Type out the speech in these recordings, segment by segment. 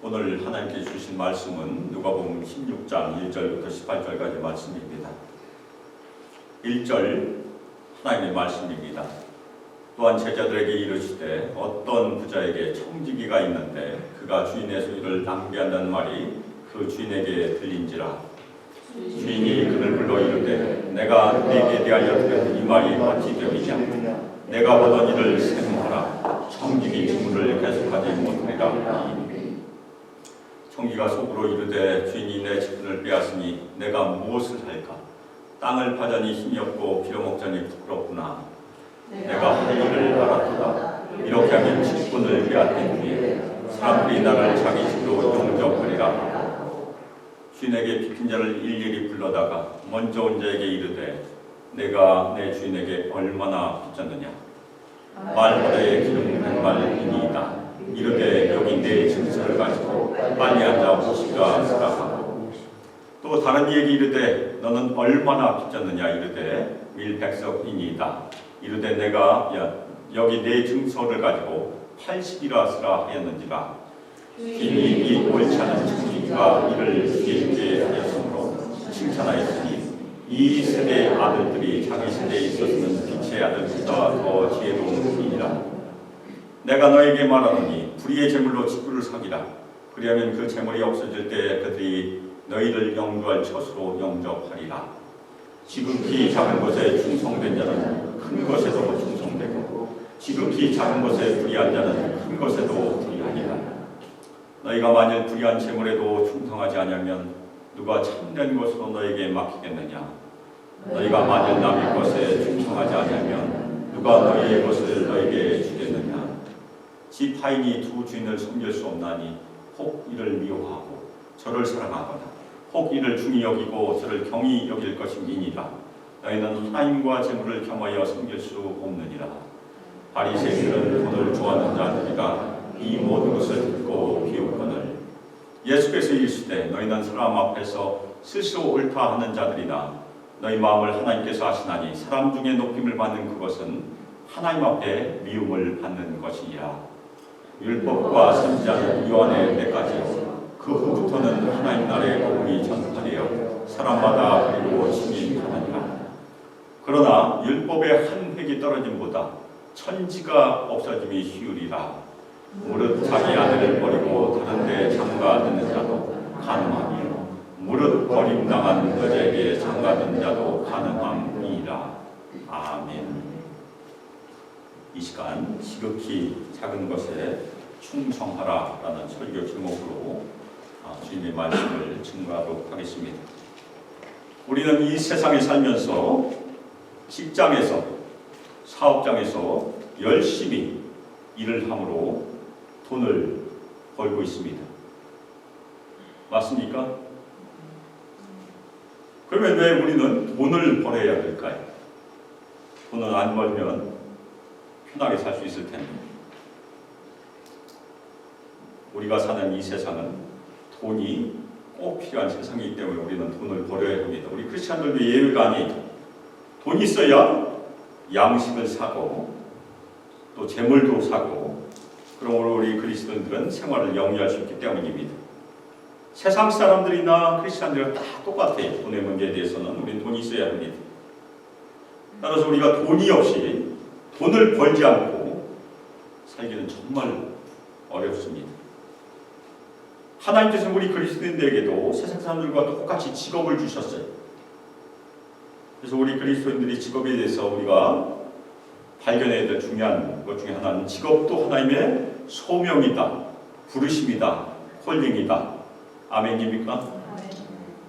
오늘 하나님께 주신 말씀은 누가복음 16장 1절부터 18절까지 말씀입니다. 1절 하나님의 말씀입니다. 또한 제자들에게 이르시되 어떤 부자에게 청지기가 있는데 그가 주인의 소유를 낭비한다는 말이 그 주인에게 들린지라. 주인이 그를 불러 이르되 내가 네게 대하여 들은 이 말이 어찌 되느냐. 내가 보던 일을 생각하라. 청지기 직무를 계속하지 못하리라. 청지기가 속으로 이르되 주인이 내 직분을 빼앗으니 내가 무엇을 할까? 땅을 파자니 힘이 없고 빌어먹자니 부끄럽구나. 내가 할 일을 알았도다. 이렇게 하면 직분을 빼앗긴 후에 사람들이 나를 자기 집으로 용접하리라. 주인에게 빚진 자를 일일이 불러다가 먼저 온 자에게 이르되 내가 내 주인에게 얼마나 빚졌느냐. 말보다의 기름 100말이니이다. 이르되 여기 내 증서를 가지고 빨리 앉아 오시가 쓰라 하고, 또 다른 이에게 이르되 너는 얼마나 빚졌느냐. 이르되 밀백석이니이다. 이르되 내가 여기 내 증서를 가지고 80이라 쓰라 하였는지라. 이미 이 옳지 않은 청지기가 이를 죽이게 하였으므로 칭찬하였으니 이 세대의 아들들이 자기 세대에 있었으면 빛의 아들보다 더 지혜로운 분이라. 내가 너에게 말하노니 불의의 재물로 직분을 사기라. 그리하면 그 재물이 없어질 때 그들이 너희를 영주할 처수로 영접하리라. 지극히 작은 것에 충성된 자는 큰 것에도 충성되고 지극히 작은 것에 불의한 자는 큰 것에도 불의하리라. 너희가 만일 불의한 재물에도 충성하지 않으면 누가 참된 것으로 너에게 맡기겠느냐. 너희가 만일 남의 것에 충성하지 않으면 누가 너희의 것을 너에게 주겠느냐. 집 하인이 두 주인을 섬길 수 없나니 혹 이를 미워하고 저를 사랑하거나 혹 이를 중히 여기고 저를 경히 여길 것임이니라. 너희는 하나님과 재물을 겸하여 섬길 수 없느니라. 바리새인들은 돈을 좋아하는 자들이라 이 모든 것을 듣고 비웃거늘 예수께서 이르시되 너희는 사람 앞에서 스스로 옳다 하는 자들이나 너희 마음을 하나님께서 아시나니 사람 중에 높임을 받는 그것은 하나님 앞에 미움을 받는 것이니라. 율법과 선지자는 요한의 때까지 그 후부터는 하나님 나라의 복음이 전파되어 사람마다 그리고 증인하느니라. 그러나 율법의 한 획이 떨어짐보다 천지가 없어짐이 쉬우리라. 무릇 자기 아들을 버리고 다른 데 장가드는 자도 가능하니 무릇 버림당한 여자에게 장가든 자도 가능함이라. 아멘. 이 시간 지극히 작은 것에 충성하라라는 설교 제목으로 주님의 말씀을 증거하도록 하겠습니다. 우리는 이 세상에 살면서 직장에서 사업장에서 열심히 일을 함으로 돈을 벌고 있습니다. 맞습니까? 그러면 왜 우리는 돈을 벌어야 될까요? 돈을 안 벌면 편하게 살 수 있을 텐데. 우리가 사는 이 세상은 돈이 꼭 필요한 세상이기 때문에 우리는 돈을 벌어야 합니다. 우리 크리스찬들도 예외가 아니에요. 돈이 있어야 양식을 사고 또 재물도 사고, 그러므로 우리 그리스도인들은 생활을 영위할 수 있기 때문입니다. 세상 사람들이나 크리스찬들과 다 똑같아요. 돈의 문제에 대해서는 우리는 돈이 있어야 합니다. 따라서 우리가 돈이 없이 돈을 벌지 않고 살기는 정말 어렵습니다. 하나님께서 우리 그리스도인들에게도 세상 사람들과 똑같이 직업을 주셨어요. 그래서 우리 그리스도인들이 직업에 대해서 우리가 발견해야 될 중요한 것 중에 하나는 직업도 하나님의 소명이다, 부르심이다, 콜링이다. 아멘입니까?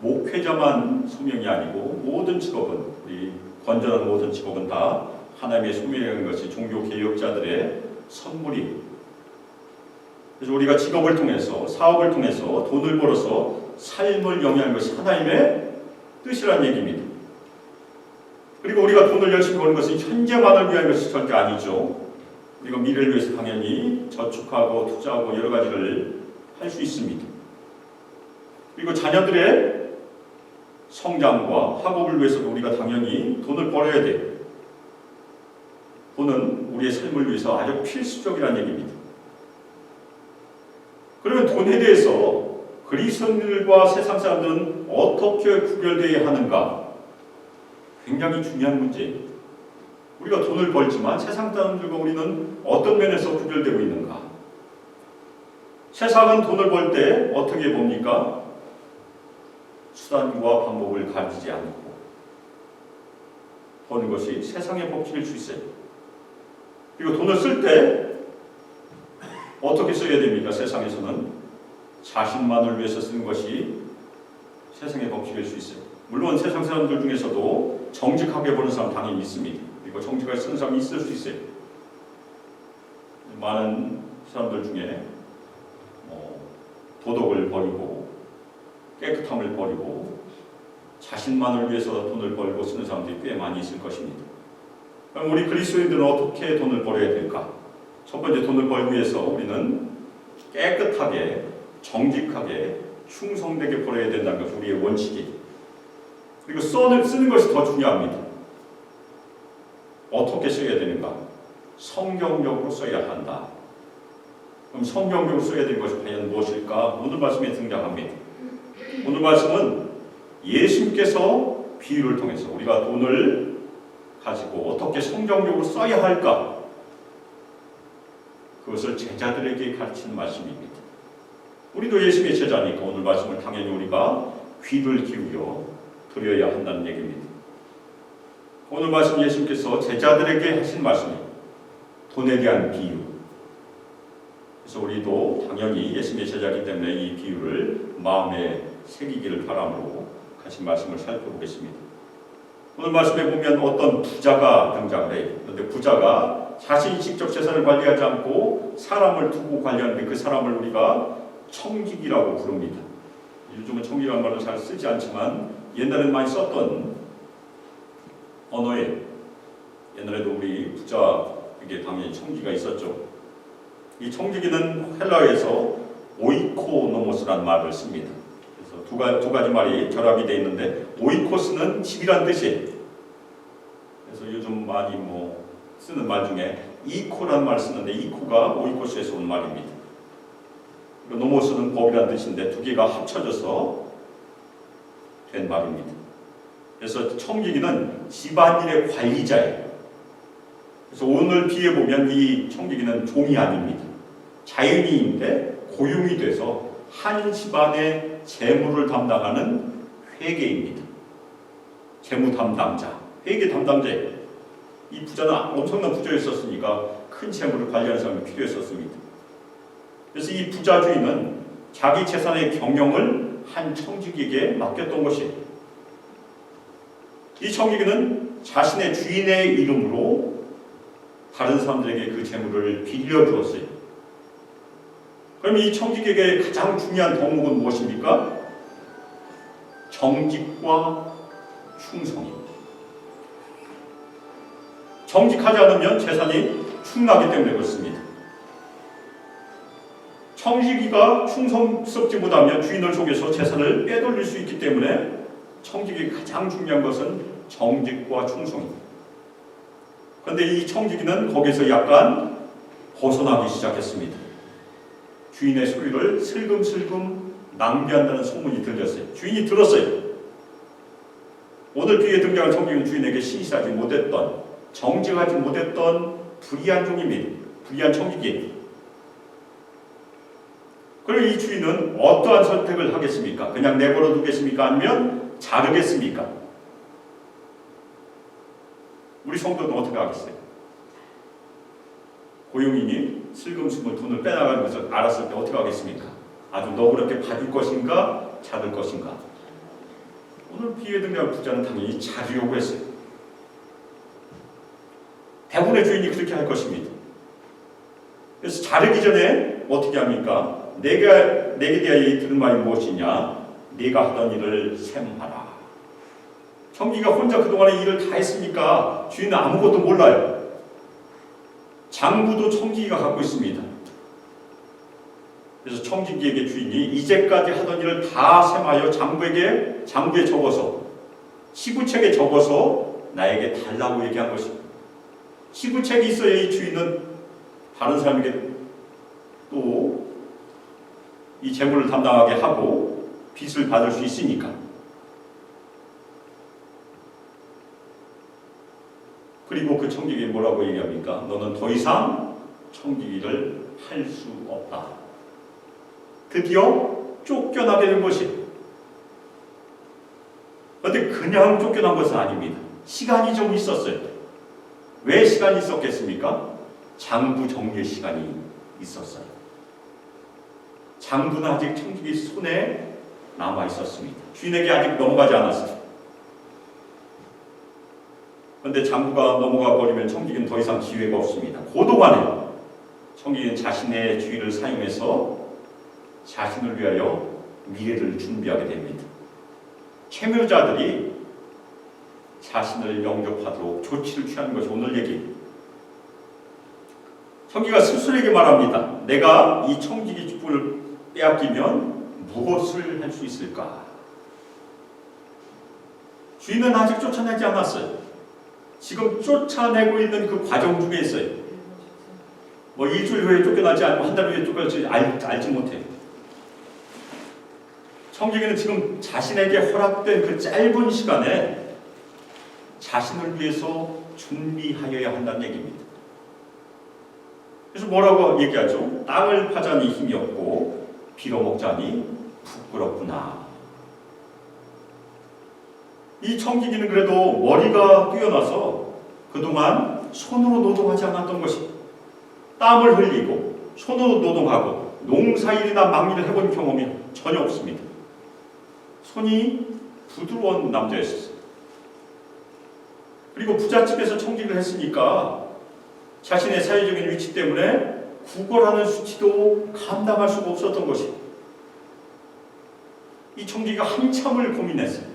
목회자만 소명이 아니고 모든 직업은, 우리 건전한 모든 직업은 다 하나님의 소명이라는 것이 종교 개혁자들의 선물이고, 그래서 우리가 직업을 통해서, 사업을 통해서 돈을 벌어서 삶을 영위하는 것이 하나님의 뜻이라는 얘기입니다. 그리고 우리가 돈을 열심히 버는 것은 현재만을 위한 것이 절대 아니죠. 우리가 미래를 위해서 당연히 저축하고 투자하고 여러 가지를 할 수 있습니다. 그리고 자녀들의 성장과 학업을 위해서도 우리가 당연히 돈을 벌어야 돼요. 돈은 우리의 삶을 위해서 아주 필수적이라는 얘기입니다. 그러면 돈에 대해서 그리스도인들과 세상 사람들은 어떻게 구별되어야 하는가? 굉장히 중요한 문제예요. 우리가 돈을 벌지만 세상 사람들과 우리는 어떤 면에서 구별되고 있는가? 세상은 돈을 벌 때 어떻게 봅니까? 수단과 방법을 가리지 않고 버는 것이 세상의 법칙일 수 있어요. 그리고 돈을 쓸 때 어떻게 써야 됩니까? 세상에서는 자신만을 위해서 쓰는 것이 세상의 법칙일 수 있어요. 물론 세상 사람들 중에서도 정직하게 버는 사람 당연히 있습니다. 그리고 정직하게 쓰는 사람이 있을 수 있어요. 많은 사람들 중에 도덕을 버리고 깨끗함을 버리고 자신만을 위해서 돈을 벌고 쓰는 사람들이 꽤 많이 있을 것입니다. 그럼 우리 그리스도인들은 어떻게 돈을 벌어야 될까? 첫 번째, 돈을 벌기 위해서 우리는 깨끗하게, 정직하게, 충성되게 벌어야 된다는 것이 우리의 원칙이에요. 그리고 쓰는 것이 더 중요합니다. 어떻게 써야 되는가? 성경적으로 써야 한다. 그럼 성경적으로 써야 되는 것이 과연 무엇일까? 오늘 말씀에 등장합니다. 오늘 말씀은 예수님께서 비유를 통해서 우리가 돈을 가지고 어떻게 성경적으로 써야 할까? 그것을 제자들에게 가르치는 말씀입니다. 우리도 예수님의 제자니까 오늘 말씀을 당연히 우리가 귀를 기울여 들어야 한다는 얘기입니다. 오늘 말씀 예수님께서 제자들에게 하신 말씀이에요. 돈에 대한 비유. 그래서 우리도 당연히 예수님의 제자이기 때문에 이 비유를 마음에 새기기를 바람으로 같이 말씀을 살펴보겠습니다. 오늘 말씀에 보면 어떤 부자가 등장을 해요. 그런데 부자가 자신이 직접 재산을 관리하지 않고 사람을 두고 관리하는데 그 사람을 우리가 청직이라고 부릅니다. 요즘은 청직이라는 말을 잘 쓰지 않지만 옛날에는 많이 썼던 언어에 옛날에도 우리 부자에게 당연히 청지기가 있었죠. 이 청지기는 헬라어에서 오이코노모스라는 말을 씁니다. 그래서 두 가지 말이 결합이 되어 있는데 오이코스는 집이란 뜻이에요. 그래서 요즘 많이 쓰는 말 중에 이코라는 말을 쓰는데 이코가 오이코스에서 온 말입니다. 그리고 노모스는 법이란 뜻인데 두 개가 합쳐져서 된 말입니다. 그래서 청지기는 집안일의 관리자예요. 그래서 오늘 비에 보면 이 청지기는 종이 아닙니다. 자연인인데 고용이 돼서 한 집안의 재물을 담당하는 회계입니다. 재무 담당자, 회계 담당자예요. 이 부자는 엄청난 부자였었으니까 큰 재물을 관리하는 사람이 필요했었습니다. 그래서 이 부자 주인은 자기 재산의 경영을 한 청지기에게 맡겼던 것이에요. 이 청지기는 자신의 주인의 이름으로 다른 사람들에게 그 재물을 빌려주었어요. 그럼 이 청지기에게 가장 중요한 덕목은 무엇입니까? 정직과 충성입니다. 정직하지 않으면 재산이 축나기 때문에 그렇습니다. 청지기가 충성스럽지 못하면 주인을 속여서 재산을 빼돌릴 수 있기 때문에 청지기의 가장 중요한 것은 정직과 충성입니다. 그런데 이 청지기는 거기서 약간 벗어나기 시작했습니다. 주인의 소유를 슬금슬금 낭비한다는 소문이 들렸어요. 주인이 들었어요. 오늘 비에 등장한 청지기는 주인에게 신실하지 못했던, 정직하지 못했던 불의한 종입니다. 불의한 청지기. 그리고 이 주인은 어떠한 선택을 하겠습니까? 그냥 내버려 두겠습니까? 아니면 자르겠습니까? 우리 성도는 어떻게 하겠어요? 고용인이 슬금슬금 돈을 빼나가는 것을 알았을 때 어떻게 하겠습니까? 아주 너그럽게 봐줄 것인가? 자를 것인가? 오늘 비에 등장한 부자는 당연히 자르려고 했어요. 대부분의 주인이 그렇게 할 것입니다. 그래서 자르기 전에 어떻게 합니까? 내게 대하여 들은 말이 무엇이냐? 네가 하던 일을 셈하라. 청지기가 혼자 그동안의 일을 다 했으니까 주인은 아무것도 몰라요. 장부도 청지기가 갖고 있습니다. 그래서 청지기에게 주인이 이제까지 하던 일을 다 셈하여 장부에 적어서 시부책에 적어서 나에게 달라고 얘기한 것입니다. 시부책이 있어야 이 주인은 다른 사람에게 또 이 재물을 담당하게 하고 빚을 받을 수 있으니까. 그리고 그 청지기 뭐라고 얘기합니까? 너는 더 이상 청지기를 할 수 없다. 드디어 쫓겨나게 된 것이. 그런데 그냥 쫓겨난 것은 아닙니다. 시간이 좀 있었어요. 왜 시간이 있었겠습니까? 장부 정리의 시간이 있었어요. 장부는 아직 청지기 손에 남아 있었습니다. 주인에게 아직 넘어가지 않았어요. 그런데 장부가 넘어가 버리면 청지기는 더 이상 기회가 없습니다. 그 동안에 청지기는 자신의 주인을 사용해서 자신을 위하여 미래를 준비하게 됩니다. 채무자들이 자신을 영접하도록 조치를 취하는 것이 오늘 얘기입니다. 청지기가 스스로에게 말합니다. 내가 이 청지기 축복을 빼앗기면 무엇을 할 수 있을까? 주인은 아직 쫓아내지 않았어요. 지금 쫓아내고 있는 그 과정 중에 있어요. 뭐 일주일 후에 쫓겨나지 않고 한 달 후에 쫓겨날지 알지 못해요. 청지기는 지금 자신에게 허락된 그 짧은 시간에 자신을 위해서 준비하여야 한다는 얘기입니다. 그래서 뭐라고 얘기하죠? 땅을 파자니 힘이 없고 빌어먹자니 부끄럽구나. 이 청지기는 그래도 머리가 뛰어나서 그동안 손으로 노동하지 않았던 것이 땀을 흘리고 손으로 노동하고 농사일이나 막일을 해본 경험이 전혀 없습니다. 손이 부드러운 남자였어요. 그리고 부잣집에서 청지기를 했으니까 자신의 사회적인 위치 때문에 구걸하는 수치도 감당할 수가 없었던 것이 이 청지기가 한참을 고민했어요.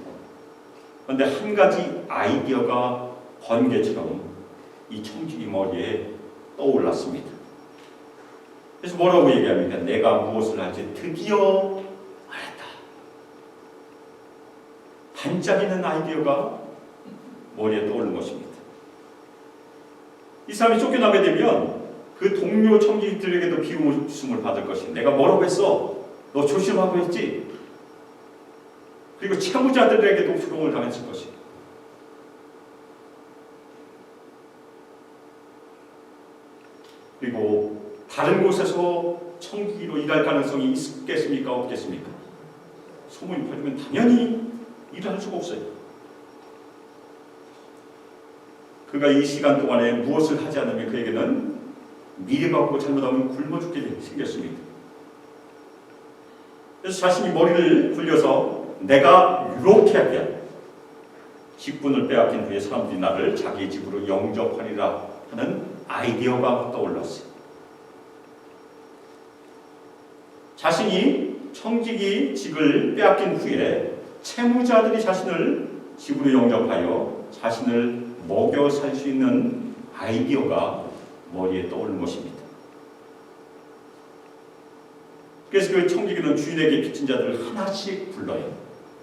그런데 한 가지 아이디어가 번개처럼 이 청지기 머리에 떠올랐습니다. 그래서 뭐라고 얘기합니까? 내가 무엇을 할지 드디어 알았다. 반짝이는 아이디어가 머리에 떠오른 것입니다. 이 사람이 쫓겨나게 되면 그 동료 청지기들에게도 비웃음을 받을 것이. 내가 뭐라고 했어? 너 조심하고 했지? 그리고 채무자들에게도 조롱을 당했을 것이. 그리고 다른 곳에서 청지기로 일할 가능성이 있겠습니까? 없겠습니까? 소문이 퍼지면 당연히 일을 할 수가 없어요. 그가 이 시간 동안에 무엇을 하지 않으면 그에게는 미래가 없고 잘못하면 굶어 죽게 생겼습니다. 그래서 자신이 머리를 굴려서 내가 이렇게 할게. 직분을 빼앗긴 후에 사람들이 나를 자기 집으로 영접하리라 하는 아이디어가 떠올랐어요. 자신이 청지기직을 빼앗긴 후에 채무자들이 자신을 집으로 영접하여 자신을 먹여 살 수 있는 아이디어가 머리에 떠오른 것입니다. 그래서 그 청지기는 주인에게 빚진 자들을 하나씩 불러요.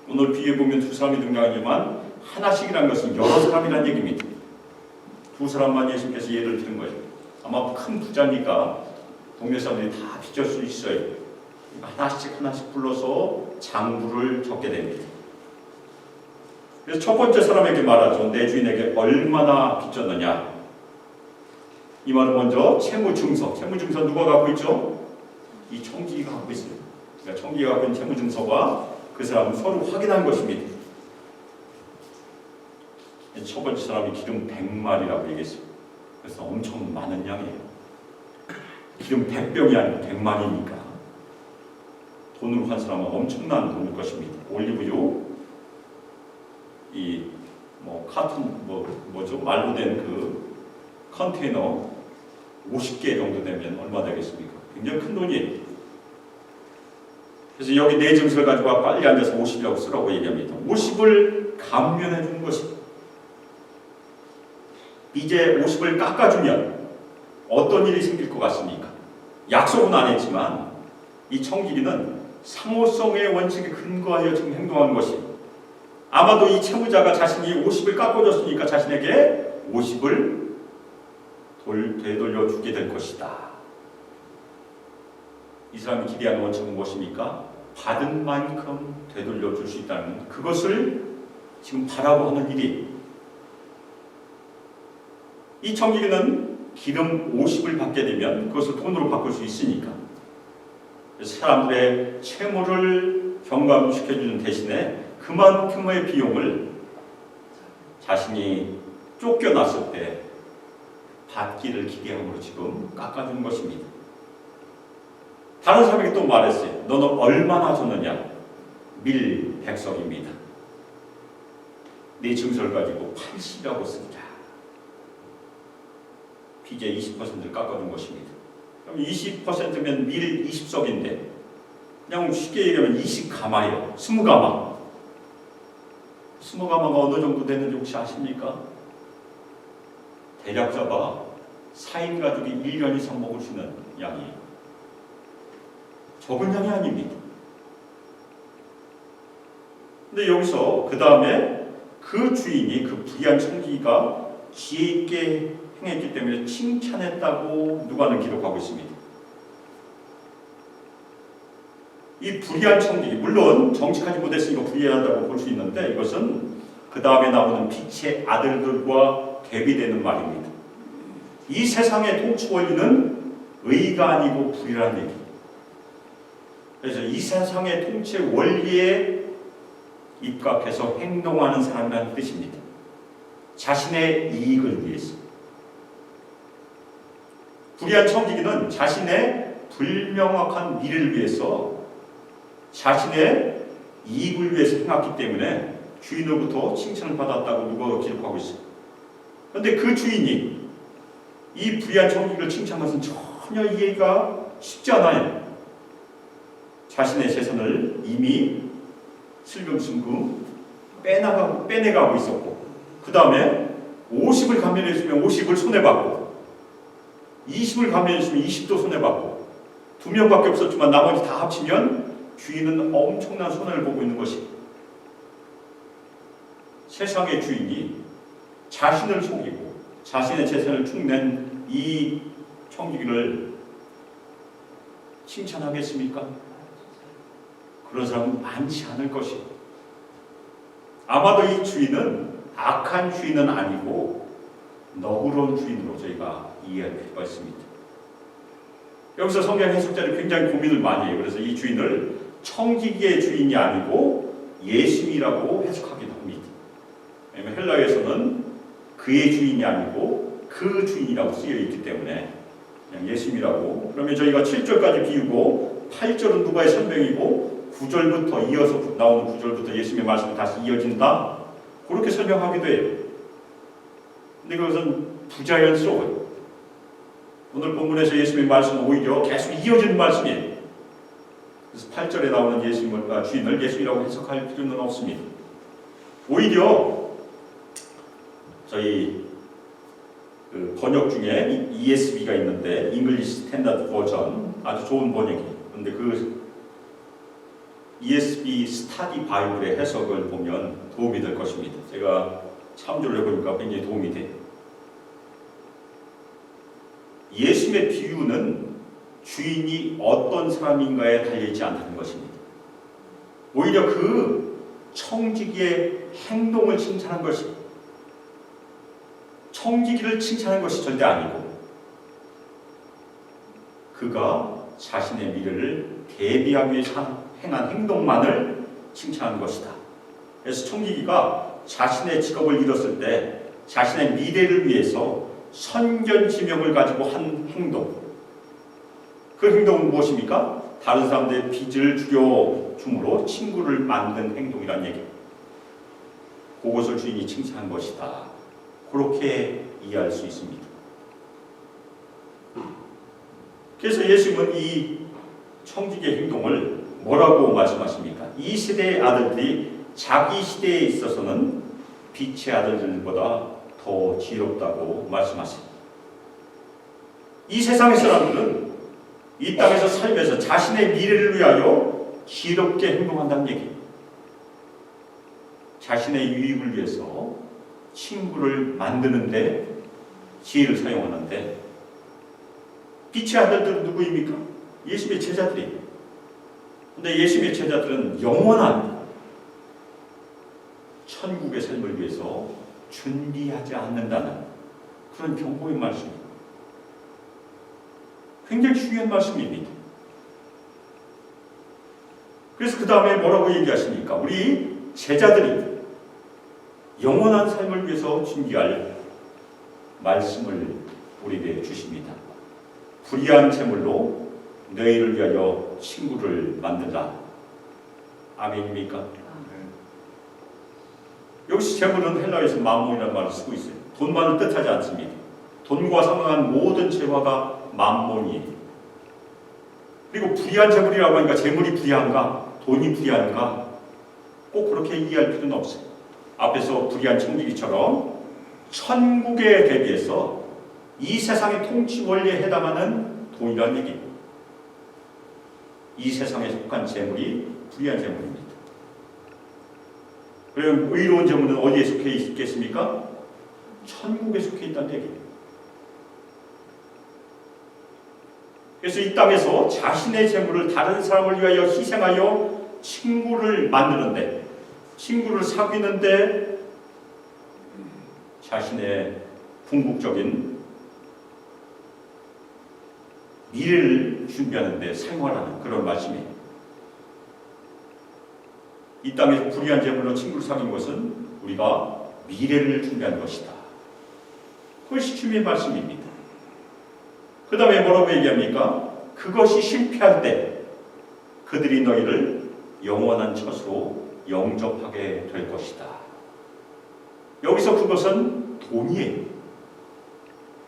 오늘 비유에 보면 두 사람이 등장하지만 하나씩이라는 것은 여러 사람이라는 얘기입니다. 두 사람만 예수님께서 예를 드는 거예요. 아마 큰 부자니까 동네 사람들이 다 빚질 수 있어요. 하나씩 불러서 장부를 적게 됩니다. 그래서 첫 번째 사람에게 말하죠. 내 주인에게 얼마나 빚졌느냐. 이 말은 먼저 채무증서. 채무증서 누가 갖고 있죠? 이 청지기가 갖고 있어요. 그러니까 청지기가 갖고 있는 채무증서와 그 사람은 서로 확인한 것입니다. 첫 번째 사람이 기름 100마리라고 얘기했어요. 그래서 엄청 많은 양이에요. 기름 100병이 아니고 100마리니까 돈으로 한 사람은 엄청난 돈일 것입니다. 올리브유 이 카툰 뭐죠? 말로 된 그 컨테이너 50개 정도 되면 얼마 되겠습니까? 굉장히 큰 돈이에요. 그래서 여기 내 증서를 가지고 와 빨리 앉아서 50이라고 쓰라고 얘기합니다. 50을 감면해 주는 것입니다. 이제 50을 깎아주면 어떤 일이 생길 것 같습니까? 약속은 안 했지만 이 청지기는 상호성의 원칙에 근거하여 지금 행동하는 것입니다. 아마도 이 채무자가 자신이 50을 깎아줬으니까 자신에게 50을 되돌려 주게 될 것이다. 이 사람이 기대하는 원칙은 무엇입니까? 받은 만큼 되돌려 줄 수 있다는 그것을 지금 바라고 하는 일이, 이 청지기는 기름 50을 받게 되면 그것을 돈으로 바꿀 수 있으니까 사람들의 채무를 경감시켜주는 대신에 그만큼의 비용을 자신이 쫓겨났을 때 받기를 기대함으로 지금 깎아주는 것입니다. 다른 사람에게 또 말했어요. 너는 얼마나 줬느냐? 밀 100석입니다. 네 증서를 가지고 80이라고 쓰자. 빚의 20%를 깎아준 것입니다. 그럼 20%면 밀 20석인데 그냥 쉽게 얘기하면 20가마예요. 20가마. 20가마가 어느 정도 되는지 혹시 아십니까? 대략 잡아 4인 가족이 1년 이상 먹을 수 있는 양이에요. 적은 양이 아닙니다. 근데 여기서 그 다음에 그 주인이, 그 불의한 청지기가 지혜 있게 행했기 때문에 칭찬했다고 누가는 기록하고 있습니다. 이 불의한 청지기, 물론 정직하지 못했으니까 불의하다고 볼 수 있는데 이것은 그 다음에 나오는 빛의 아들들과 대비되는 말입니다. 이 세상의 통치 원리는 의가 아니고 불의라는 얘기입니다. 그래서 이 세상의 통치 원리에 입각해서 행동하는 사람이라는 뜻입니다. 자신의 이익을 위해서. 불의한 청지기는 자신의 불명확한 미래를 위해서, 자신의 이익을 위해서 행했기 때문에 주인으로부터 칭찬을 받았다고 누가 기록하고 있어요. 그런데 그 주인이 이 불의한 청지기를 칭찬한 것은 전혀 이해가 쉽지 않아요. 자신의 재산을 이미 슬금슬금 빼내가고 있었고, 그 다음에 50을 감면했으면 50을 손해받고, 20을 감면했으면 20도 손해받고, 2명밖에 없었지만 나머지 다 합치면 주인은 엄청난 손해를 보고 있는 것이, 세상의 주인이 자신을 속이고 자신의 재산을 축낸 이 청지기를 칭찬하겠습니까? 그런 사람은 많지 않을 것이고, 아마도 이 주인은 악한 주인은 아니고 너그러운 주인으로 저희가 이해할 필요가 있습니다. 여기서 성경 해석자들이 굉장히 고민을 많이 해요. 그래서 이 주인을 청지기의 주인이 아니고 예수이라고 해석하기도 합니다. 왜냐하면 헬라에서는 그의 주인이 아니고 그 주인이라고 쓰여 있기 때문에 그냥 예수이라고. 그러면 저희가 7절까지 비우고 8절은 누가의 설명이고 9절부터 이어서 나오는 9절부터 예수님의 말씀이 다시 이어진다, 그렇게 설명하기도 해요. 근데 그것은 부자연스러워요. 오늘 본문에서 예수님의 말씀은 오히려 계속 이어지는 말씀이에요. 그래서 8절에 나오는 예수님을, 주인을 예수이라고 해석할 필요는 없습니다. 오히려 저희 그 번역 중에 ESV가 있는데, English Standard Version, 아주 좋은 번역이에요. 그런데 그 ESV 스타디 바이블의 해석을 보면 도움이 될 것입니다. 제가 참조를 해보니까 굉장히 도움이 돼요. 예수님의 비유는 주인이 어떤 사람인가에 달려있지 않다는 것입니다. 오히려 그 청지기의 행동을 칭찬한 것이, 청지기를 칭찬한 것이 절대 아니고 그가 자신의 미래를 대비하기 위해서 행한 행동만을 칭찬한 것이다. 그래서 청지기가 자신의 직업을 잃었을 때 자신의 미래를 위해서 선견지명을 가지고 한 행동, 그 행동은 무엇입니까? 다른 사람들의 빚을 줄여줌으로 친구를 만든 행동이란 얘기. 그것을 주인이 칭찬한 것이다. 그렇게 이해할 수 있습니다. 그래서 예수님은 이 청지기의 행동을 뭐라고 말씀하십니까? 이 시대의 아들들이 자기 시대에 있어서는 빛의 아들들보다 더 지혜롭다고 말씀하십니다. 이 세상의 사람들은 이 땅에서 살면서 자신의 미래를 위하여 지혜롭게 행동한다는 얘기입니다. 자신의 유익을 위해서 친구를 만드는데 지혜를 사용하는데, 빛의 아들들은 누구입니까? 예수님의 제자들이. 근데 예수님의 제자들은 영원한 천국의 삶을 위해서 준비하지 않는다는 그런 경고의 말씀입니다. 굉장히 중요한 말씀입니다. 그래서 그 다음에 뭐라고 얘기하십니까? 우리 제자들이 영원한 삶을 위해서 준비할 말씀을 우리에게 주십니다. 불의한 재물로 너희를 위하여 친구를 만든다. 아멘입니까? 여기서 재물은 헬라어에서 만몬이라는 말을 쓰고 있어요. 돈만을 뜻하지 않습니다. 돈과 상응한 모든 재화가 만몬이에요. 그리고 불의한 재물이라고 하니까 재물이 불의한가? 돈이 불의한가? 꼭 그렇게 이해할 필요는 없어요. 앞에서 불의한 청지기처럼 천국에 대비해서 이 세상의 통치 원리에 해당하는 돈이라는 얘기입니다. 이 세상에 속한 재물이 불의한 재물입니다. 그럼 의로운 재물은 어디에 속해 있겠습니까? 천국에 속해 있다는 얘기입니다. 그래서 이 땅에서 자신의 재물을 다른 사람을 위하여 희생하여 친구를 만드는데, 친구를 사귀는데 자신의 궁극적인 미래를 준비하는 데 사용하라는 그런 말씀이에요. 이 땅에서 불의한 재물로 친구를 사귄 것은 우리가 미래를 준비하는 것이다. 그것이 주님의 말씀입니다. 그 다음에 뭐라고 얘기합니까? 그것이 실패할 때 그들이 너희를 영원한 처소로 영접하게 될 것이다. 여기서 그것은 돈이에요.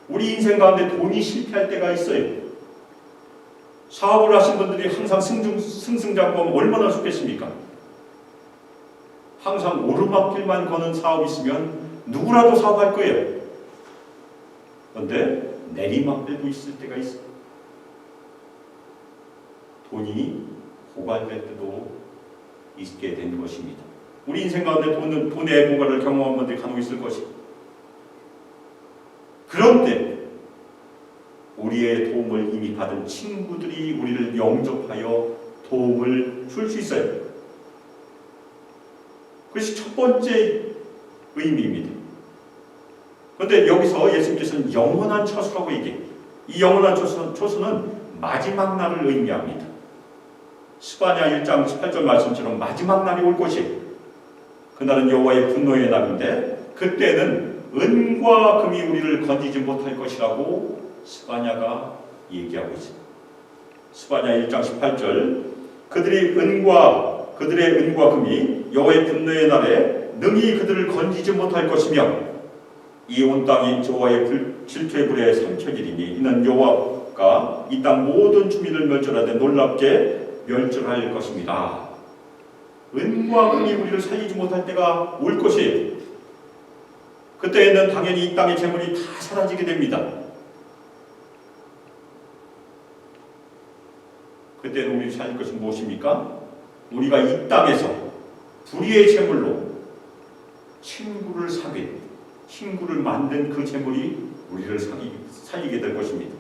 우리 인생 가운데 돈이 실패할 때가 있어요. 사업을 하신 분들이 항상 승승장구하면 얼마나 좋겠습니까? 항상 오르막길만 거는 사업이 있으면 누구라도 사업할 거예요. 그런데 내리막길도 있을 때가 있어요. 돈이 고갈될 때도 있게 된 것입니다. 우리 인생 가운데 돈의 고갈을 경험한 분들이 간혹 있을 것이고, 그런데 우리의 도움을 이미 받은 친구들이 우리를 영접하여 도움을 줄 수 있어요. 그것이 첫 번째 의미입니다. 그런데 여기서 예수님께서는 영원한 처소라고 얘기해요. 이 영원한 처소는 마지막 날을 의미합니다. 스바냐 1장 18절 말씀처럼 마지막 날이 올 것이에요. 그날은 여호와의 분노의 날인데 그때는 은과 금이 우리를 건지지 못할 것이라고 스바냐가 얘기하고 있습니다. 스바냐 1장 18절 그들의 은과 금이 여호와의 분노의 날에 능히 그들을 건지지 못할 것이며 이 온 땅이 여호와의 질투의 불에 삼켜지리니 이는 여호와가 이 땅 모든 주민을 멸절하되 놀랍게 멸절할 것입니다. 은과 금이 우리를 살리지 못할 때가 올 것이에요. 그때에는 당연히 이 땅의 재물이 다 사라지게 됩니다. 그때는 우리 살릴 것은 무엇입니까? 우리가 이 땅에서 불의의 재물로 친구를 사귀, 친구를 만든 그 재물이 우리를 살리게 될 것입니다.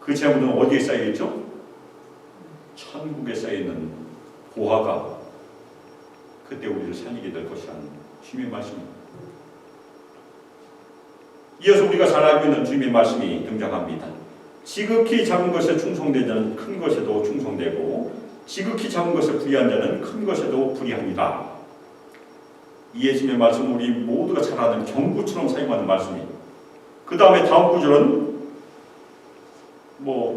그 재물은 어디에 쌓여있죠? 천국에 쌓여있는 보화가 그때 우리를 살리게 될 것이라는 주님의 말씀입니다. 이어서 우리가 잘 알고 있는 주님의 말씀이 등장합니다. 지극히 작은 것에 충성된 자는 큰 것에도 충성되고 지극히 작은 것에 불의한 자는 큰 것에도 불의합니다. 이 예수님의 말씀은 우리 모두가 잘 아는 경고처럼 사용하는 말씀입니다. 그 다음에 다음 구절은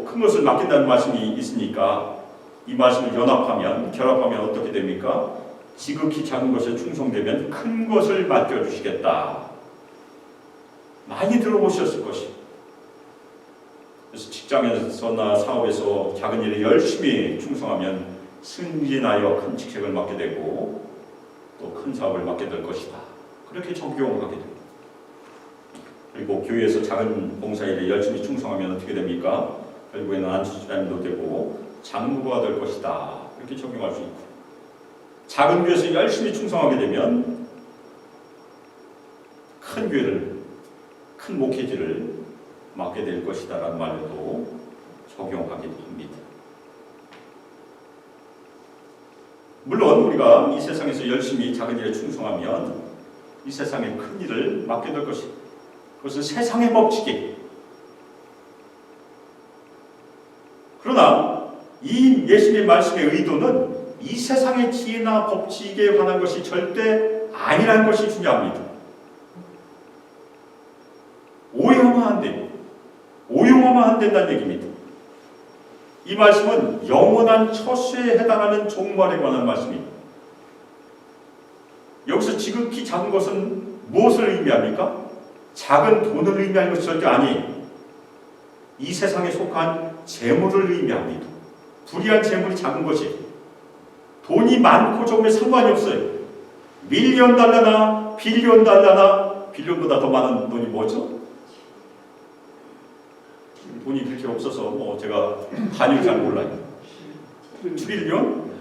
큰 것을 맡긴다는 말씀이 있으니까 이 말씀을 결합하면 어떻게 됩니까? 지극히 작은 것에 충성되면 큰 것을 맡겨주시겠다. 많이 들어보셨을 것입니다. 그래서 직장에서나 사업에서 작은 일에 열심히 충성하면 승진하여 큰 직책을 맡게 되고 또 큰 사업을 맡게 될 것이다. 그렇게 적용을 하게 됩니다. 그리고 교회에서 작은 봉사일에 열심히 충성하면 어떻게 됩니까? 결국에는 안수사님도 되고 장로가 될 것이다. 이렇게 적용할 수 있고, 작은 교회에서 열심히 충성하게 되면 큰 교회를, 큰 목회지를 맡게 될 것이다 라는 말도 적용하기도 합니다. 물론 우리가 이 세상에서 열심히 작은 일에 충성하면 이 세상의 큰 일을 맡게 될 것이다. 그것은 세상의 법칙이. 그러나 이 예수님의 말씀의 의도는 이 세상의 지혜나 법칙에 관한 것이 절대 아니라는 것이 중요합니다. 오해하면 안 돼요. 오용하면 안 된다는 얘기입니다. 이 말씀은 영원한 처수에 해당하는 종말에 관한 말씀입니다. 여기서 지극히 작은 것은 무엇을 의미합니까? 작은 돈을 의미하는 것이 절대 아니에요. 이 세상에 속한 재물을 의미합니다. 불의한 재물이 작은 것이 돈이 많고 적으면 상관이 없어요. 밀리언 달러나 빌리언 달러나 빌리언보다 더 많은 돈이 뭐죠? 돈이 그렇게 없어서 제가 단위를 잘 몰라요. 트릴리언?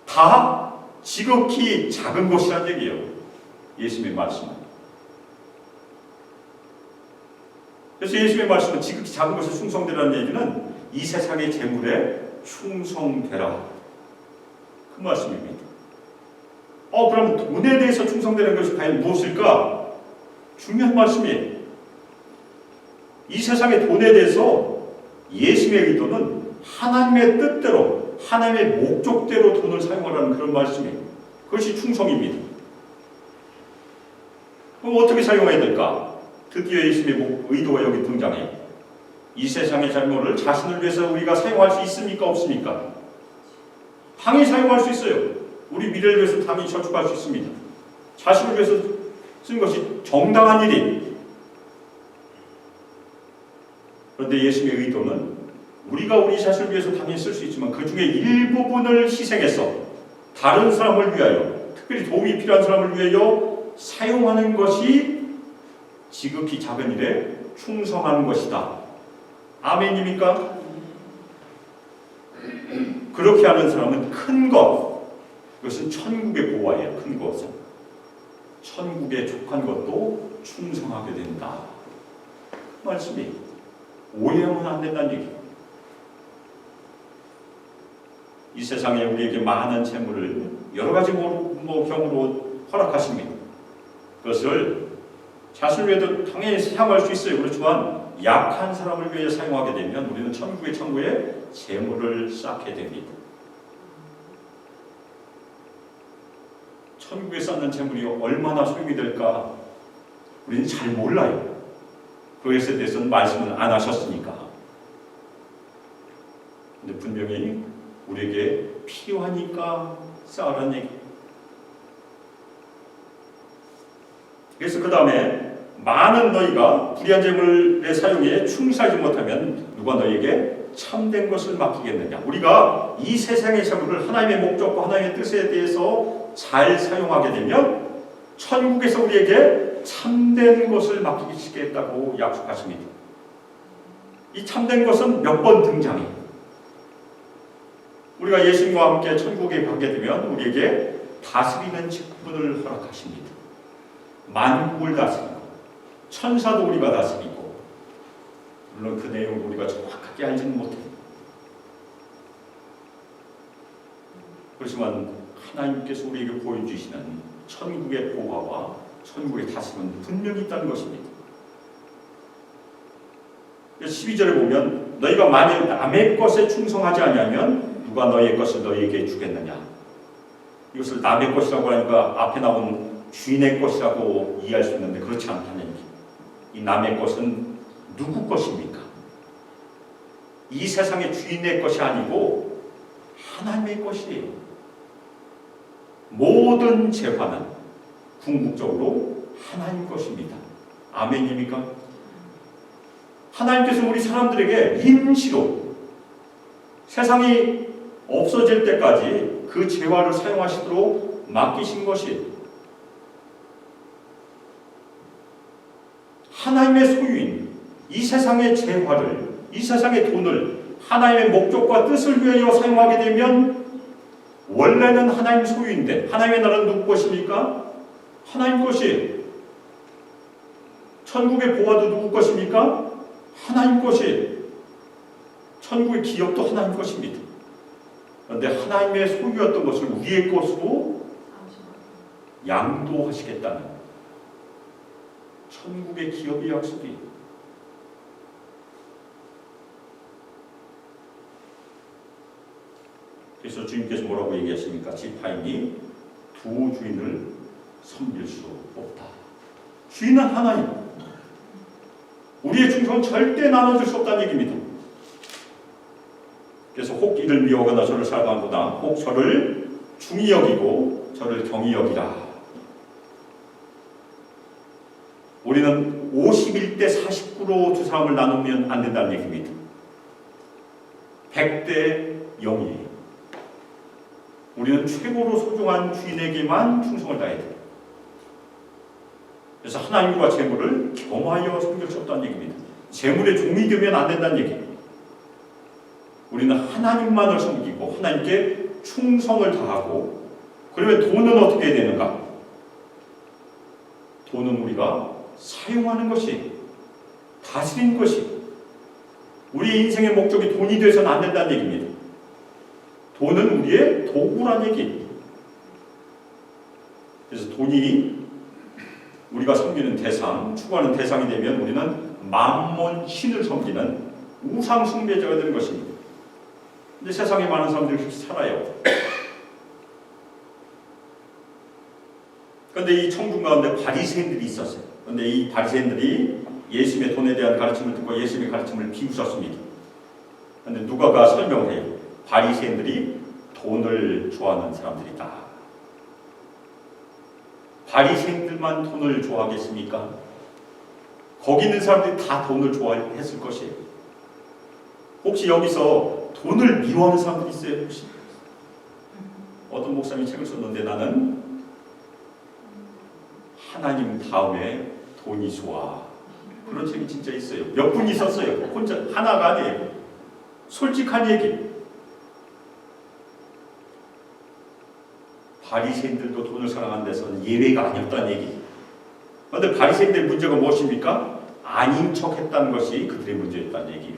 다 지극히 작은 것이란 얘기예요. 예수님의 말씀은. 그래서 예수님의 말씀은 지극히 작은 것에 충성되라는 얘기는 이 세상의 재물에 충성되라. 그 말씀입니다. 그럼 돈에 대해서 충성되는 것이 과연 무엇일까? 중요한 말씀이에요. 이 세상의 돈에 대해서 예수님의 의도는 하나님의 뜻대로, 하나님의 목적대로 돈을 사용하라는 그런 말씀이에요. 그것이 충성입니다. 그럼 어떻게 사용해야 될까? 드디어 예수님의 의도가 여기 등장해요. 이 세상의 재물을 자신을 위해서 우리가 사용할 수 있습니까? 없습니까? 당연히 사용할 수 있어요. 우리 미래를 위해서 당연히 저축할 수 있습니다. 자신을 위해서 쓰는 것이 정당한 일이. 그런데 예수님의 의도는 우리가 우리 자신을 위해서 당연히 쓸 수 있지만 그 중에 일부분을 희생해서 다른 사람을 위하여, 특별히 도움이 필요한 사람을 위하여 사용하는 것이 지극히 작은 일에 충성하는 것이다. 아멘입니까? 그렇게 하는 사람은 큰 것, 그것은 천국의 보화예요. 큰 것은 천국에 족한 것도 충성하게 된다. 그 말씀이 오해하면 안 된다는 얘기예요. 이 세상에 우리에게 많은 재물을 여러 가지 경우로 허락하십니다. 그것을 자신을 위해도 당연히 사용할 수 있어요. 그렇지만 약한 사람을 위해 사용하게 되면 우리는 천국의 천국에 재물을 쌓게 됩니다. 천국에 쌓는 재물이 얼마나 소용이 될까? 우리는 잘 몰라요. 그것에 대해서는 말씀을 안 하셨으니까. 근데 분명히 우리에게 필요하니까 쌓으라는 얘기. 그래서 그 다음에 많은 너희가 불의한 재물의 사용에 충실하지 못하면 누가 너희에게 참된 것을 맡기겠느냐. 우리가 이 세상의 재물을 하나님의 목적과 하나님의 뜻에 대해서 잘 사용하게 되면 천국에서 우리에게 참된 것을 맡기시겠다고 약속하십니다. 이 참된 것은 몇 번 등장해요. 우리가 예수님과 함께 천국에 가게 되면 우리에게 다스리는 직분을 허락하십니다. 만국을 다스리고 천사도 우리가 다스리고, 물론 그 내용을 우리가 정확하게 알지는 못해요. 그렇지만 하나님께서 우리에게 보여주시는 천국의 보화와 천국의 다스림은 분명히 있다는 것입니다. 12절에 보면 너희가 만일 남의 것에 충성하지 아니하면 누가 너희의 것을 너희에게 주겠느냐. 이것을 남의 것이라고 하니까 앞에 나온 주인의 것이라고 이해할 수 있는데 그렇지 않다는 얘기. 이 남의 것은 누구 것입니까? 이 세상의 주인의 것이 아니고 하나님의 것이에요. 모든 재화는 궁극적으로 하나님 것입니다. 아멘입니까? 하나님께서 우리 사람들에게 임시로 세상이 없어질 때까지 그 재화를 사용하시도록 맡기신 것이 하나님의 소유인 이 세상의 재화를, 이 세상의 돈을 하나님의 목적과 뜻을 위하여 사용하게 되면 원래는 하나님 소유인데 하나님의 나라는 누구 것입니까? 하나님 것이. 천국의 보화도 누구 것입니까? 하나님 것이. 천국의 기업도 하나님 것입니다. 그런데 하나님의 소유였던 것을 우리의 것으로 양도하시겠다는 천국의 기업의 약속이. 그래서 주님께서 뭐라고 얘기하십니까? 지파인이 두 주인을 섬길 수 없다. 주인은 하나님. 우리의 충성은 절대 나눠줄 수 없다는 얘기입니다. 그래서 혹 이를 미워하거나 저를 사랑하거나 혹 저를 중히 여기고 저를 경히 여기라. 우리는 51대 49로 두 사람을 나누면 안 된다는 얘기입니다. 100대 0이에요. 우리는 최고로 소중한 주인에게만 충성을 다해야 돼요. 그래서 하나님과 재물을 겸하여 섬길 수 없다는 얘기입니다. 재물의 종이 되면 안 된다는 얘기예요. 우리는 하나님만을 섬기고 하나님께 충성을 다하고, 그러면 돈은 어떻게 해야 되는가? 돈은 우리가 사용하는 것이, 다스리는 것이, 우리의 인생의 목적이 돈이 되어서는 안 된다는 얘기입니다. 돈은 우리의 도구란 얘기. 그래서 돈이 우리가 섬기는 대상, 추구하는 대상이 되면 우리는 만몬 신을 섬기는 우상 숭배자가 되는 것입니다. 근데 세상에 많은 사람들이 그렇게 살아요. 그런데 이 청중 가운데 바리새인들이 있었어요. 그런데 이 바리새인들이 예수님의 돈에 대한 가르침을 듣고 예수님의 가르침을 비웃었습니다. 그런데 누가가 설명을 해요. 바리새인들이 돈을 좋아하는 사람들이다. 바리새인들만 돈을 좋아하겠습니까? 거기 있는 사람들이 다 돈을 좋아했을 것이에요. 혹시 여기서 돈을 미워하는 사람들이 있어요? 혹시? 어떤 목사님이 책을 썼는데 나는 하나님 다음에 돈이 좋아. 그런 책이 진짜 있어요. 몇 분 있었어요. 혼자 하나가 아니에요. 솔직한 얘기. 바리새인들도 돈을 사랑하는 데서는 예외가 아니었다는 얘기. 그런데 바리새인들의 문제가 무엇입니까? 아닌 척했다는 것이 그들의 문제였다는 얘기예요.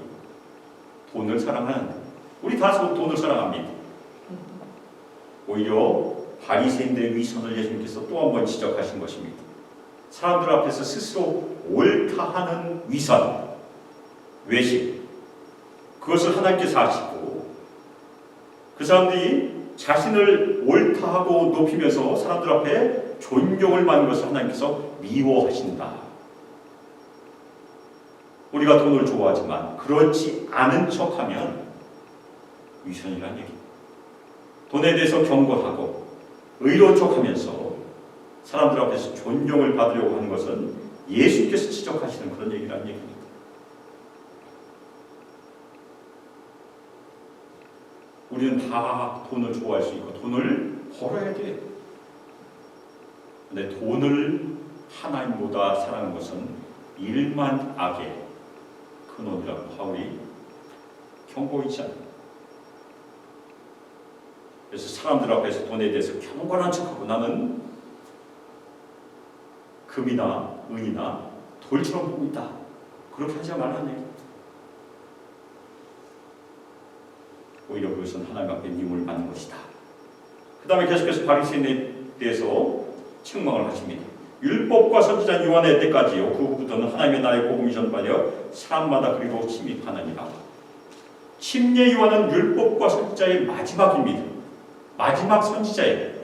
돈을 사랑하는, 우리 다 돈을 사랑합니다. 오히려 바리새인들의 위선을 예수님께서 또 한 번 지적하신 것입니다. 사람들 앞에서 스스로 옳다 하는 위선, 외식, 그것을 하나님께서 하시고, 그 사람들이 자신을 옳다 하고 높이면서 사람들 앞에 존경을 받는 것을 하나님께서 미워하신다. 우리가 돈을 좋아하지만 그렇지 않은 척하면 위선이라는 얘기. 돈에 대해서 경건하고 의로운 척하면서 사람들 앞에서 존경을 받으려고 하는 것은 예수께서 지적하시는 그런 얘기라는 얘기입니다. 우리는 다 돈을 좋아할 수 있고 돈을 벌어야 돼요. 근데 돈을 하나님보다 사랑하는 것은 일만 악의 근원이라고 바울이 경고하지 않아요. 그래서 사람들 앞에서 돈에 대해서 경건한 척하고 나는 금이나 은이나 돌처럼 보고 있다. 그렇게 하지 말라는 얘기예요. 오히려 그것은 하나님 앞에 미움을 받는 것이다. 그 다음에 계속해서 바리새인에 대해서 책망을 하십니다. 율법과 선지자 요한의 때까지요. 그 후부터는 하나님의 나라의 복음이 전파되어 사람마다 그리로 침입하느니라. 침례 요한은 율법과 선지자의 마지막입니다. 마지막 선지자예요.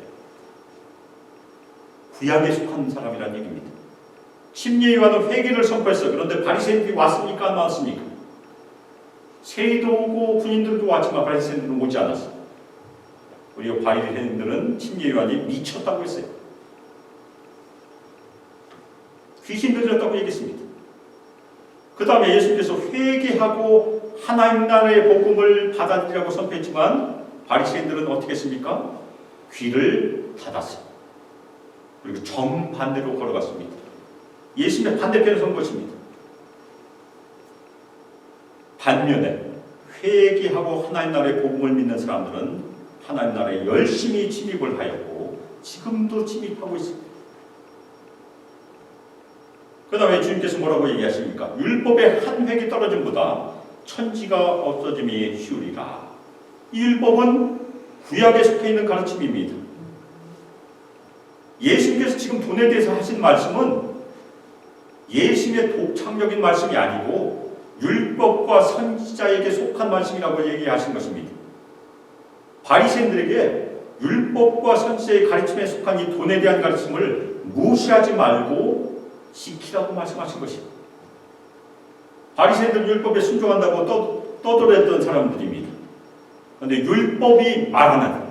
구약에 속한 사람이라는 얘기입니다. 침례 요한은 회개를 선포했어요. 그런데 바리새인들이 왔습니까? 안 왔습니까? 세리도 오고 군인들도 왔지만 바리새인들은 오지 않았어요. 우리 바리새인들은 침례 요한이 미쳤다고 했어요. 귀신 들렸다고 얘기했습니다. 그 다음에 예수님께서 회개하고 하나님 나라의 복음을 받아들이라고 선포했지만 바리새인들은 어떻게 했습니까? 귀를 닫았어요. 그리고 정반대로 걸어갔습니다. 예수님의 반대편에 선 것입니다. 반면에 회개하고 하나님 나라의 복음을 믿는 사람들은 하나님 나라에 열심히 침입을 하였고 지금도 침입하고 있습니다. 그 다음에 주님께서 뭐라고 얘기하십니까? 율법의 한 획이 떨어짐보다 천지가 없어짐이 쉬우리라. 이 율법은 구약에 속해 있는 가르침입니다. 예수님께서 지금 돈에 대해서 하신 말씀은 예수님의 독창적인 말씀이 아니고 율법과 선지자에게 속한 말씀이라고 얘기하신 것입니다. 바리새인들에게 율법과 선지자의 가르침에 속한 이 돈에 대한 가르침을 무시하지 말고 지키라고 말씀하신 것입니다. 바리새인들은 율법에 순종한다고 떠들었던 사람들입니다. 그런데 율법이 말하는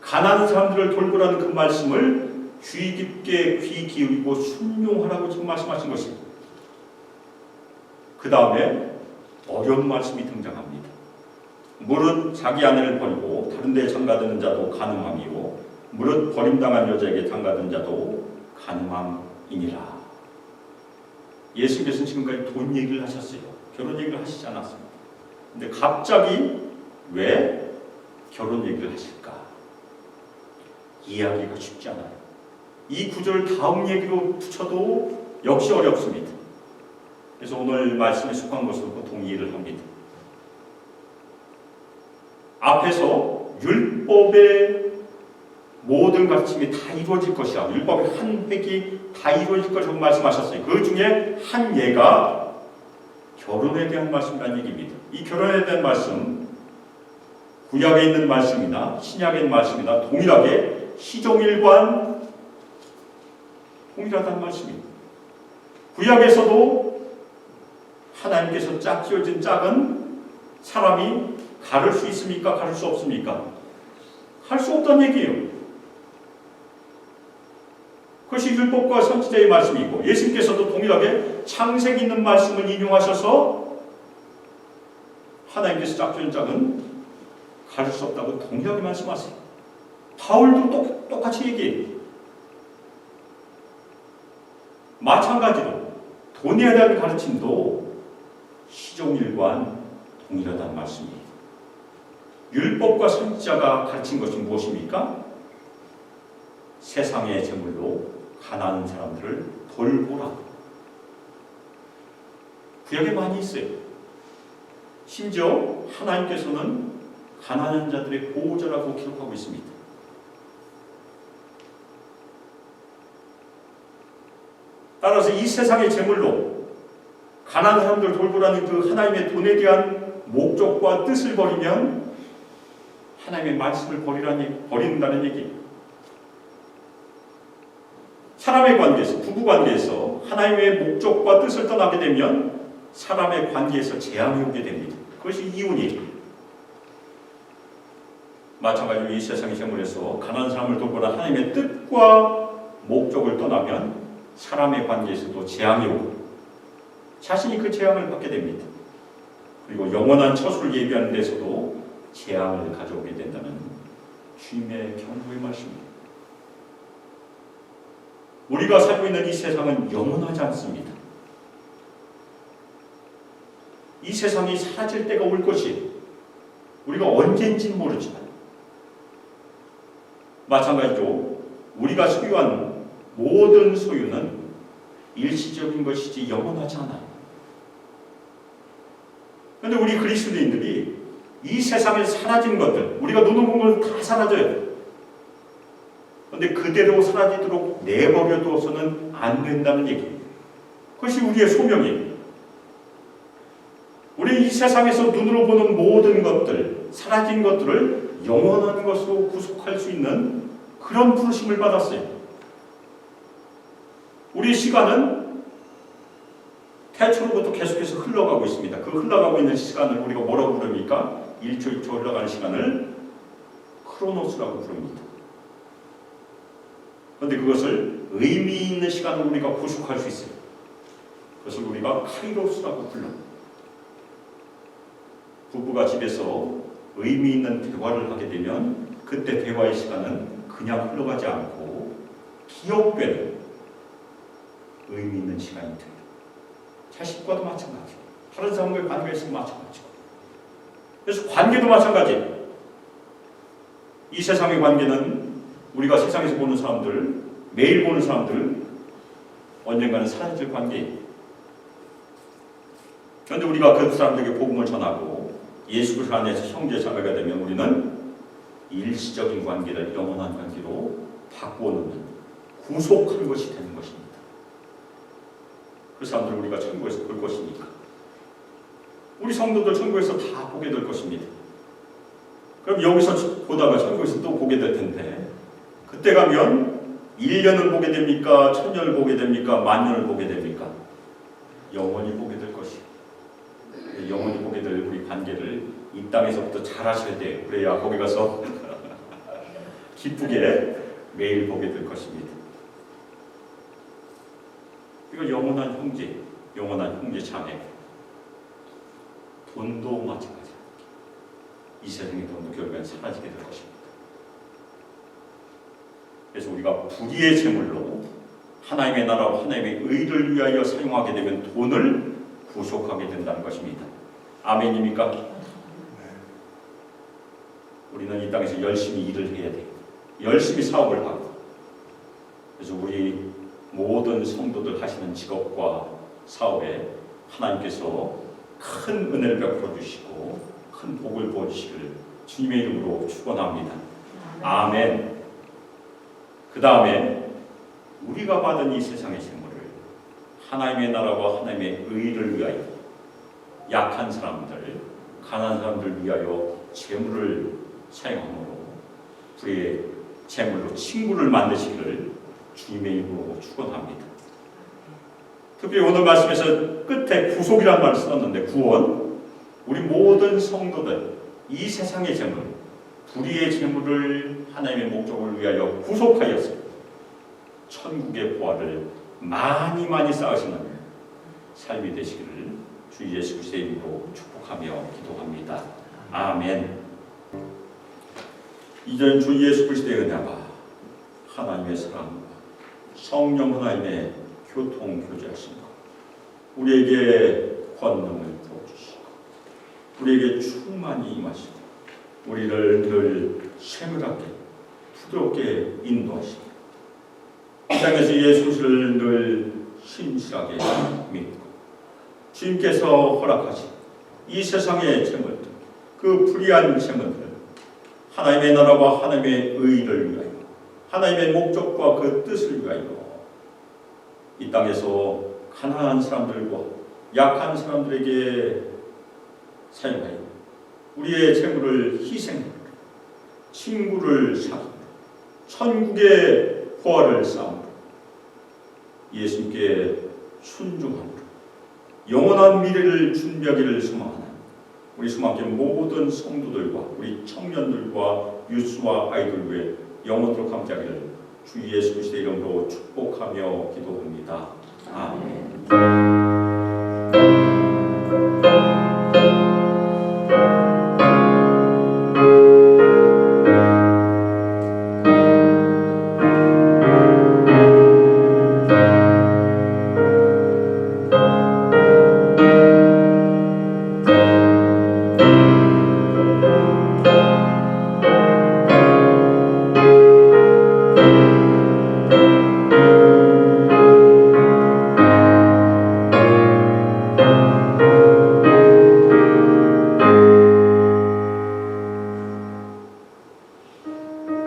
가난한 사람들을 돌보라는 그 말씀을 주의 깊게 귀 기울이고 순종하라고 지금 말씀하신 것입니다. 그 다음에 어려운 말씀이 등장합니다. 무릇 자기 아내를 버리고 다른 데 장가드는 자도 가늠함이요 무릇 버림당한 여자에게 장가든 자도 가늠함이니라. 예수님께서는 지금까지 돈 얘기를 하셨어요. 결혼 얘기를 하시지 않았습니다. 근데 갑자기 왜 결혼 얘기를 하실까? 이해하기가 쉽지 않아요. 이 구절을 다음 얘기로 붙여도 역시 어렵습니다. 그래서 오늘 말씀에 속한 것으로 보통 이해를 합니다. 앞에서 율법의 모든 가르침이 다 이루어질 것이야. 율법의 한 획이 다 이루어질 것이라고 말씀하셨어요. 그 중에 한 예가 결혼에 대한 말씀이라는 얘기입니다. 이 결혼에 대한 말씀, 구약에 있는 말씀이나 신약에 있는 말씀이나 동일하게 시종일관 동일하다는 말씀입니다. 구약에서도 하나님께서 짝지어진 짝은 사람이 가를 수 있습니까? 가를 수 없습니까? 갈 수 없다는 얘기예요. 그것이 율법과 선지자의 말씀이고 예수님께서도 동일하게 창세기 있는 말씀을 인용하셔서 하나님께서 짝지은 짝은 가질 수 없다고 동일하게 말씀하세요. 바울도 똑같이 얘기해요. 마찬가지로 돈에 대한 가르침도 시종일관 동일하다는 말씀이에요. 율법과 선지자가 가르친 것이 무엇입니까? 세상의 재물로 가난한 사람들을 돌보라. 구약에 많이 있어요. 심지어 하나님께서는 가난한 자들의 보호자라고 기록하고 있습니다. 따라서 이 세상의 재물로 가난한 사람들을 돌보라는 그 하나님의 돈에 대한 목적과 뜻을 버리면 하나님의 말씀을 버린다는 얘기예요. 사람의 관계에서, 부부 관계에서 하나님의 목적과 뜻을 떠나게 되면 사람의 관계에서 재앙이 오게 됩니다. 그것이 이혼이에요. 마찬가지로 이 세상의 재물에서 가난한 사람을 돌보라 하나님의 뜻과 목적을 떠나면 사람의 관계에서도 재앙이 오고 자신이 그 재앙을 받게 됩니다. 그리고 영원한 처소를 예비하는 데서도 재앙을 가져오게 된다는 주님의 경고의 말씀입니다. 우리가 살고 있는 이 세상은 영원하지 않습니다. 이 세상이 사라질 때가 올 것이에요. 우리가 언제인지는 모르지만 마찬가지로 우리가 소유한 모든 소유는 일시적인 것이지 영원하지 않아요. 그런데 우리 그리스도인들이 이 세상에 사라진 것들, 우리가 눈으로 본 건 다 사라져요. 그런데 그대로 사라지도록 내버려둬서는 안 된다는 얘기예요. 그것이 우리의 소명이에요. 우리 이 세상에서 눈으로 보는 모든 것들, 사라진 것들을 영원한 것으로 구속할 수 있는 그런 부르심을 받았어요. 우리의 시간은 태초로부터 계속해서 흘러가고 있습니다. 그 흘러가고 있는 시간을 우리가 뭐라고 부릅니까? 1초 1초 흘러가는 시간을 크로노스라고 부릅니다. 그런데 그것을 의미 있는 시간으로 우리가 구속할 수 있어요. 그것을 우리가 카이로스라고 불러요. 부부가 집에서 의미 있는 대화를 하게 되면 그때 대화의 시간은 그냥 흘러가지 않고 기억되는 의미 있는 시간이 돼요. 자식과도 마찬가지고 다른 사람과의 관계에서도 마찬가지고 그래서 관계도 마찬가지예요. 이 세상의 관계는 우리가 세상에서 보는 사람들, 매일 보는 사람들 언젠가는 사라질 관계예요. 그런데 우리가 그 사람들에게 복음을 전하고 예수 그리스도 안에서 형제 자매가 되면 우리는 일시적인 관계를 영원한 관계로 바꿔놓는 구속하는 것이 되는 것입니다. 그 사람들을 우리가 천국에서 볼 것이니까 우리 성도들 천국에서 다 보게 될 것입니다. 그럼 여기서 보다가 천국에서 또 보게 될 텐데 그때 가면 1년을 보게 됩니까? 1000년을 보게 됩니까? 10,000년을 보게 됩니까? 영원히 보게 될 것이에요. 영원히 보게 될 우리 관계를 이 땅에서부터 잘 하셔야 돼요. 그래야 거기 가서 기쁘게 매일 보게 될 것입니다. 이거 영원한 형제, 영원한 형제 자매. 돈도 마찬가지입니다. 이 세상의 돈도 결국엔 사라지게 될 것입니다. 그래서 우리가 불의의 재물로 하나님의 나라와 하나님의 의를 위하여 사용하게 되면 돈을 구속하게 된다는 것입니다. 아멘입니까? 우리는 이 땅에서 열심히 일을 해야 돼요. 열심히 사업을 하고. 그래서 우리 모든 성도들 하시는 직업과 사업에 하나님께서 큰 은혜를 베풀어 주시고 큰 복을 부어주시기를 주님의 이름으로 축원합니다. 아멘. 그 다음에 우리가 받은 이 세상의 재물을 하나님의 나라와 하나님의 의를 위하여 약한 사람들, 가난한 사람들 위하여 재물을 사용함으로 불의의 재물로 친구를 만드시기를 주님의 이름으로 축원합니다. 특별히 오늘 말씀에서 끝에 구속이라는 말을 썼는데 구원, 우리 모든 성도들 이 세상의 재물, 불의의 재물을 하나님의 목적을 위하여 구속하여서 천국의 보화를 많이 많이 쌓으시는 삶이 되시기를 주 예수 그리스도의 이름으로 축복하며 기도합니다. 아멘. 이전 주 예수 그리스도의 은혜가 하나님의 사랑과 성령 하나님의 교통교제하심과 우리에게 권능을 부어주시고 우리에게 충만히 임하시고 우리를 늘 쇠물하게 부드럽게 인도하시고 이 땅에서 예수를 늘 신실하게 믿고 주님께서 허락하신 이 세상의 재물들, 그 불의한 재물들 하나님의 나라와 하나님의 의를 위하여 하나님의 목적과 그 뜻을 위하여 이 땅에서 가난한 사람들과 약한 사람들에게 사용하여 우리의 재물을 희생하고 친구를 사고 천국의 보화를 쌓음으로 예수님께 순종함으로 영원한 미래를 준비하기를 소망하는 우리 수많게 모든 성도들과 우리 청년들과 유스와 아이들 위해 영원토록 함께하기를 주 예수 그리스도의 이름으로 축복하며 기도합니다. 아멘.